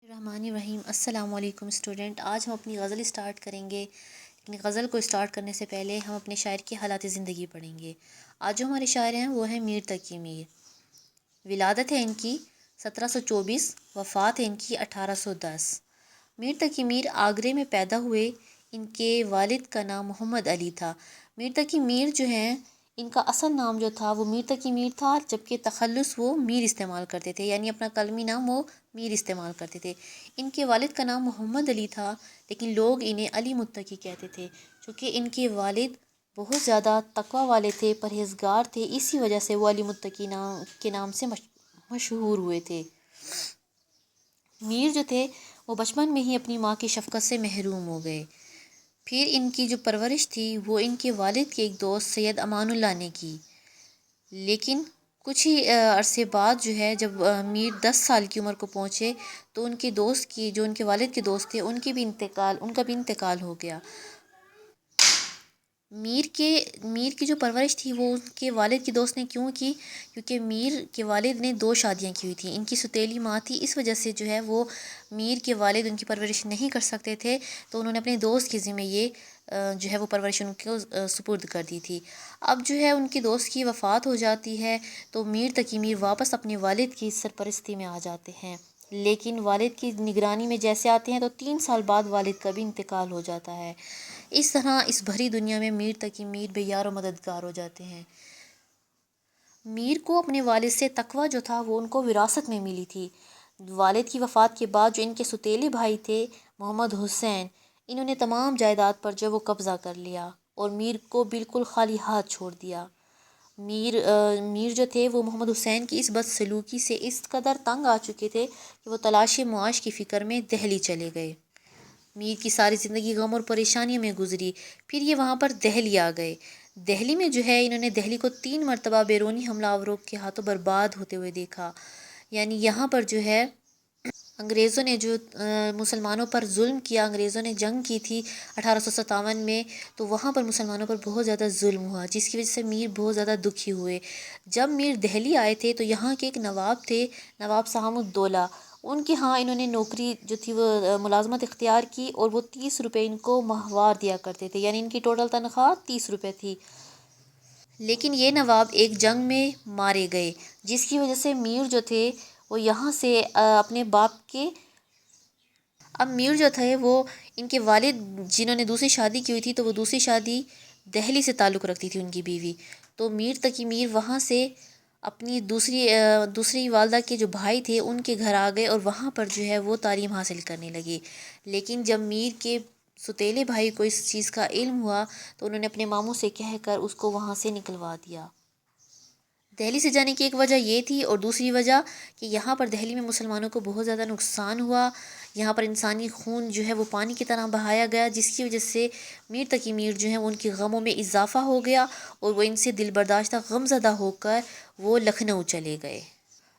الرحمن الرحیم۔ السلام علیکم اسٹوڈنٹ، آج ہم اپنی غزل اسٹارٹ کریں گے، لیکن غزل کو اسٹارٹ کرنے سے پہلے ہم اپنے شاعر کی حالات زندگی پڑھیں گے۔ آج جو ہمارے شاعر ہیں وہ ہیں میر تقی میر۔ ولادت ہے ان کی 1724، وفات ہے ان کی 1810۔ میر تقی میر آگرے میں پیدا ہوئے۔ ان کے والد کا نام محمد علی تھا۔ میر تقی میر جو ہیں، ان کا اصل نام جو تھا وہ میر تقی میر تھا، جبکہ تخلص وہ میر استعمال کرتے تھے، یعنی اپنا قلمی نام وہ میر استعمال کرتے تھے۔ ان کے والد کا نام محمد علی تھا، لیکن لوگ انہیں علی متقی کہتے تھے، چونکہ ان کے والد بہت زیادہ تقوی والے تھے، پرہیزگار تھے، اسی وجہ سے وہ علی متقی کے نام سے مشہور ہوئے تھے۔ میر جو تھے وہ بچپن میں ہی اپنی ماں کی شفقت سے محروم ہو گئے۔ پھر ان کی جو پرورش تھی وہ ان کے والد کے ایک دوست سید امان اللہ نے کی، لیکن کچھ ہی عرصے بعد جو ہے، جب میر 10 سال کی عمر کو پہنچے تو ان کے دوست کی، جو ان کے والد کے دوست تھے، ان کا بھی انتقال ہو گیا۔ میر کی جو پرورش تھی وہ ان کے والد کے دوست نے کیوں کی؟ کیونکہ میر کے والد نے 2 شادیاں کی ہوئی تھیں۔ ان کی ستیلی ماں تھی، اس وجہ سے جو ہے وہ میر کے والد ان کی پرورش نہیں کر سکتے تھے، تو انہوں نے اپنے دوست کے ذمہ یہ جو ہے وہ پرورش ان کو سپرد کر دی تھی۔ اب جو ہے ان کے دوست کی وفات ہو جاتی ہے تو میر تقی میر واپس اپنے والد کی سرپرستی میں آ جاتے ہیں، لیکن والد کی نگرانی میں جیسے آتے ہیں تو 3 سال بعد والد کا بھی انتقال ہو جاتا ہے۔ اس طرح اس بھری دنیا میں میر تقی میر بے یار و مددگار ہو جاتے ہیں۔ میر کو اپنے والد سے تقوی جو تھا وہ ان کو وراثت میں ملی تھی۔ والد کی وفات کے بعد جو ان کے ستیلے بھائی تھے محمد حسین، انہوں نے تمام جائیداد پر جو وہ قبضہ کر لیا اور میر کو بالکل خالی ہاتھ چھوڑ دیا۔ میر جو تھے وہ محمد حسین کی اس بدسلوکی سے اس قدر تنگ آ چکے تھے کہ وہ تلاش معاش کی فکر میں دہلی چلے گئے۔ میر کی ساری زندگی غم اور پریشانیوں میں گزری، پھر یہ وہاں پر دہلی آ گئے۔ دہلی میں جو ہے انہوں نے دہلی کو 3 مرتبہ بیرونی حملہ آوروں کے ہاتھوں برباد ہوتے ہوئے دیکھا، یعنی یہاں پر جو ہے انگریزوں نے جو مسلمانوں پر ظلم کیا، انگریزوں نے جنگ کی تھی 1857 میں، تو وہاں پر مسلمانوں پر بہت زیادہ ظلم ہوا، جس کی وجہ سے میر بہت زیادہ دکھی ہوئے۔ جب میر دہلی آئے تھے تو یہاں کے ایک نواب تھے، نواب سہام الدولہ، ان کے ہاں انہوں نے نوکری جو تھی وہ ملازمت اختیار کی، اور وہ 30 روپے ان کو ماہوار دیا کرتے تھے، یعنی ان کی ٹوٹل تنخواہ 30 روپے تھی۔ لیکن یہ نواب ایک جنگ میں مارے گئے، جس کی وجہ سے میر جو تھے وہ یہاں سے اپنے باپ کے اب میر جو تھے وہ ان کے والد جنہوں نے دوسری شادی کی ہوئی تھی، تو وہ دوسری شادی دہلی سے تعلق رکھتی تھی ان کی بیوی، تو میر تقی میر وہاں سے اپنی دوسری والدہ کے جو بھائی تھے ان کے گھر آ گئے، اور وہاں پر جو ہے وہ تعلیم حاصل کرنے لگے۔ لیکن جب میر کے ستیلے بھائی کو اس چیز کا علم ہوا تو انہوں نے اپنے ماموں سے کہہ کر اس کو وہاں سے نکلوا دیا۔ دہلی سے جانے کی ایک وجہ یہ تھی، اور دوسری وجہ کہ یہاں پر دہلی میں مسلمانوں کو بہت زیادہ نقصان ہوا، یہاں پر انسانی خون جو ہے وہ پانی کی طرح بہایا گیا، جس کی وجہ سے میر تقی میر جو ہیں ان کے غموں میں اضافہ ہو گیا، اور وہ ان سے دل برداشتہ غم زدہ ہو کر وہ لکھنؤ چلے گئے۔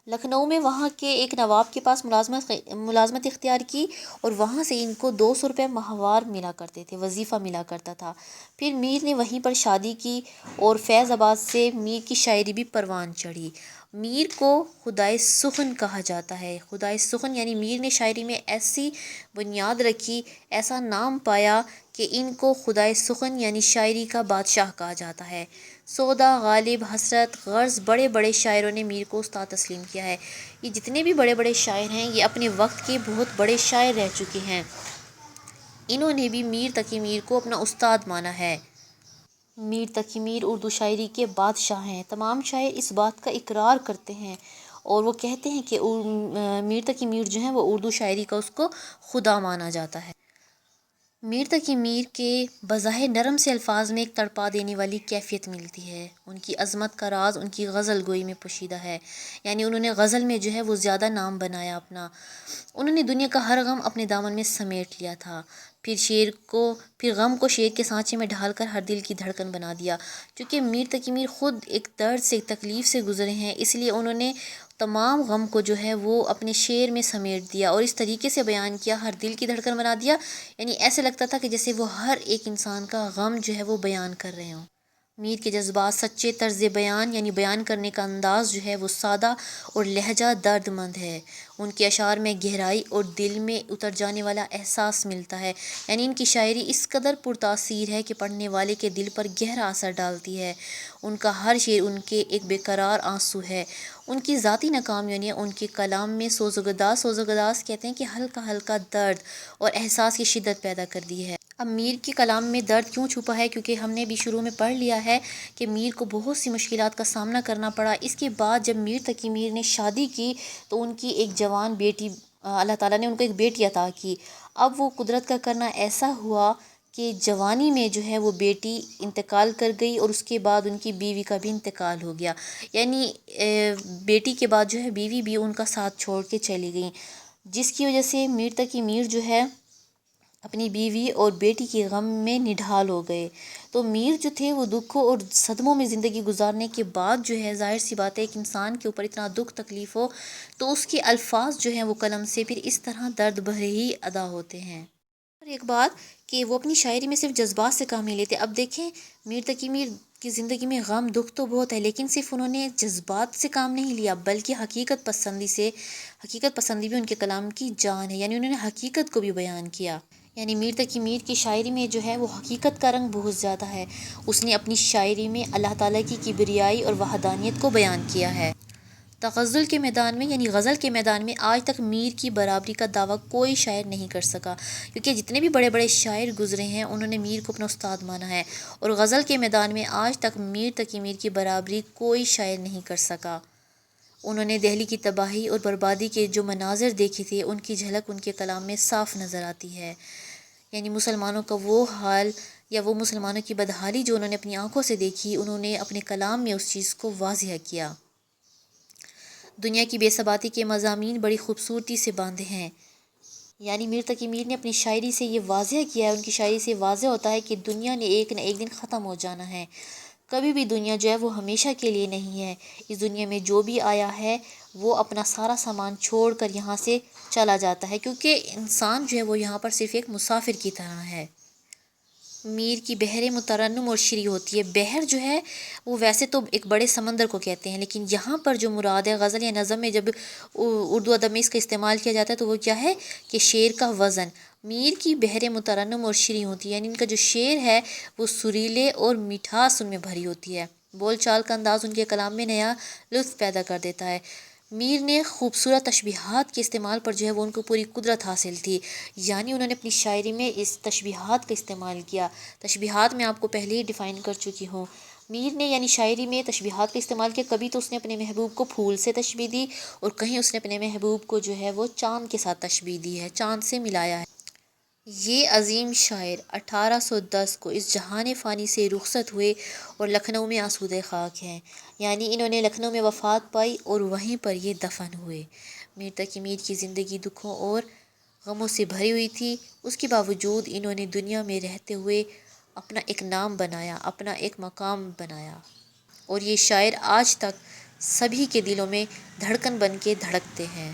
لکھنؤ میں وہاں کے ایک نواب کے پاس ملازمت اختیار کی، اور وہاں سے ان کو 200 روپے ماہوار ملا کرتے تھے، وظیفہ ملا کرتا تھا۔ پھر میر نے وہیں پر شادی کی، اور فیض آباد سے میر کی شاعری بھی پروان چڑھی۔ میر کو خدائے سخن کہا جاتا ہے۔ خدائے سخن یعنی میر نے شاعری میں ایسی بنیاد رکھی، ایسا نام پایا کہ ان کو خدائے سخن یعنی شاعری کا بادشاہ کہا جاتا ہے۔ سودا، غالب، حسرت، غرض، بڑے بڑے شاعروں نے میر کو استاد تسلیم کیا ہے۔ یہ جتنے بھی بڑے بڑے شاعر ہیں یہ اپنے وقت کے بہت بڑے شاعر رہ چکے ہیں، انہوں نے بھی میر تقی میر کو اپنا استاد مانا ہے۔ میر تقی میر اردو شاعری کے بادشاہ ہیں۔ تمام شاعر اس بات کا اقرار کرتے ہیں، اور وہ کہتے ہیں کہ میر تقی میر جو ہیں وہ اردو شاعری کا اس کو خدا مانا جاتا ہے۔ میر تقی میر کے بظاہر نرم سے الفاظ میں ایک تڑپا دینے والی کیفیت ملتی ہے۔ ان کی عظمت کا راز ان کی غزل گوئی میں پوشیدہ ہے، یعنی انہوں نے غزل میں جو ہے وہ زیادہ نام بنایا اپنا۔ انہوں نے دنیا کا ہر غم اپنے دامن میں سمیٹ لیا تھا، پھر غم کو شعر کے سانچے میں ڈھال کر ہر دل کی دھڑکن بنا دیا۔ چونکہ میر تقی میر خود ایک درد سے، ایک تکلیف سے گزرے ہیں، اس لیے انہوں نے تمام غم کو جو ہے وہ اپنے شعر میں سمیٹ دیا، اور اس طریقے سے بیان کیا، ہر دل کی دھڑکن بنا دیا، یعنی ایسے لگتا تھا کہ جیسے وہ ہر ایک انسان کا غم جو ہے وہ بیان کر رہے ہوں۔ میر کے جذبات، سچے طرز بیان یعنی بیان کرنے کا انداز جو ہے وہ سادہ اور لہجہ درد مند ہے۔ ان کے اشعار میں گہرائی اور دل میں اتر جانے والا احساس ملتا ہے، یعنی ان کی شاعری اس قدر پرتاثیر ہے کہ پڑھنے والے کے دل پر گہرا اثر ڈالتی ہے۔ ان کا ہر شعر ان کے ایک بے قرار آنسو ہے۔ ان کی ذاتی ناکامیوں نے ان کے کلام میں سوز و گداز کہتے ہیں کہ ہلکا ہلکا درد اور احساس کی شدت پیدا کر دی ہے۔ اب میر کے کلام میں درد کیوں چھپا ہے؟ کیونکہ ہم نے بھی شروع میں پڑھ لیا ہے کہ میر کو بہت سی مشکلات کا سامنا کرنا پڑا۔ اس کے بعد جب میر تقی میر نے شادی کی تو ان کی ایک جوان بیٹی، اللہ تعالیٰ نے ان کو ایک بیٹی عطا کی۔ اب وہ قدرت کا کرنا ایسا ہوا کہ جوانی میں جو ہے وہ بیٹی انتقال کر گئی، اور اس کے بعد ان کی بیوی کا بھی انتقال ہو گیا، یعنی بیٹی کے بعد جو ہے بیوی بھی ان کا ساتھ چھوڑ کے چلی گئیں، جس کی وجہ سے میر تقی میر جو ہے اپنی بیوی اور بیٹی کے غم میں نڈھال ہو گئے۔ تو میر جو تھے وہ دکھوں اور صدموں میں زندگی گزارنے کے بعد جو ہے ظاہر سی بات ہے ایک انسان کے اوپر اتنا دکھ تکلیف ہو تو اس کے الفاظ جو ہیں وہ قلم سے پھر اس طرح درد بھرے ہی ادا ہوتے ہیں۔ اور ایک بات کہ وہ اپنی شاعری میں صرف جذبات سے کام نہیں لیتے۔ اب دیکھیں میر تقی میر کی زندگی میں غم دکھ تو بہت ہے، لیکن صرف انہوں نے جذبات سے کام نہیں لیا بلکہ حقیقت پسندی بھی ان کے کلام کی جان ہے، یعنی انہوں نے حقیقت کو بھی بیان کیا۔ یعنی میر تقی میر کی شاعری میں جو ہے وہ حقیقت کا رنگ بہت زیادہ ہے۔ اس نے اپنی شاعری میں اللہ تعالیٰ کی کبریائی اور وحدانیت کو بیان کیا ہے۔ تغزل کے میدان میں یعنی غزل کے میدان میں آج تک میر کی برابری کا دعویٰ کوئی شاعر نہیں کر سکا، کیونکہ جتنے بھی بڑے بڑے شاعر گزرے ہیں انہوں نے میر کو اپنا استاد مانا ہے، اور غزل کے میدان میں آج تک میر تقی میر کی برابری کوئی شاعر نہیں کر سکا۔ انہوں نے دہلی کی تباہی اور بربادی کے جو مناظر دیکھے تھے ان کی جھلک ان کے کلام میں صاف نظر آتی ہے، یعنی مسلمانوں کا وہ حال یا وہ مسلمانوں کی بدحالی جو انہوں نے اپنی آنکھوں سے دیکھی، انہوں نے اپنے کلام میں اس چیز کو واضح کیا۔ دنیا کی بے ثباتی کے مضامین بڑی خوبصورتی سے باندھے ہیں، یعنی میر تقی میر نے اپنی شاعری سے یہ واضح کیا ہے، ان کی شاعری سے واضح ہوتا ہے کہ دنیا نے ایک نہ ایک دن ختم ہو جانا ہے، کبھی بھی دنیا جو ہے وہ ہمیشہ کے لیے نہیں ہے۔ اس دنیا میں جو بھی آیا ہے وہ اپنا سارا سامان چھوڑ کر یہاں سے چلا جاتا ہے، کیونکہ انسان جو ہے وہ یہاں پر صرف ایک مسافر کی طرح ہے۔ میر کی بحر مترنم اور شری ہوتی ہے۔ بحر جو ہے وہ ویسے تو ایک بڑے سمندر کو کہتے ہیں، لیکن یہاں پر جو مراد ہے غزل یا نظم میں جب اردو ادب میں اس کا استعمال کیا جاتا ہے تو وہ کیا ہے کہ شعر کا وزن۔ میر کی بحر مترنم اور شری ہوتی ہے، یعنی ان کا جو شعر ہے وہ سریلے اور مٹھاس ان میں بھری ہوتی ہے، بول چال کا انداز ان کے کلام میں نیا لطف پیدا کر دیتا ہے۔ میر نے خوبصورت تشبیہات کے استعمال پر جو ہے وہ ان کو پوری قدرت حاصل تھی، یعنی انہوں نے اپنی شاعری میں اس تشبیہات کا استعمال کیا۔ تشبیہات میں آپ کو پہلے ہی ڈیفائن کر چکی ہوں۔ میر نے یعنی شاعری میں تشبیہات کا استعمال کیا، کبھی تو اس نے اپنے محبوب کو پھول سے تشبیہ دی اور کہیں اس نے اپنے محبوب کو جو ہے وہ چاند کے ساتھ تشبیہ دی ہے، چاند سے ملایا ہے۔ یہ عظیم شاعر 1810 کو اس جہان فانی سے رخصت ہوئے اور لکھنؤ میں آسودہ خاک ہیں، یعنی انہوں نے لکھنؤ میں وفات پائی اور وہیں پر یہ دفن ہوئے۔ میر تقی میر کی زندگی دکھوں اور غموں سے بھری ہوئی تھی، اس کے باوجود انہوں نے دنیا میں رہتے ہوئے اپنا ایک نام بنایا، اپنا ایک مقام بنایا، اور یہ شاعر آج تک سبھی کے دلوں میں دھڑکن بن کے دھڑکتے ہیں۔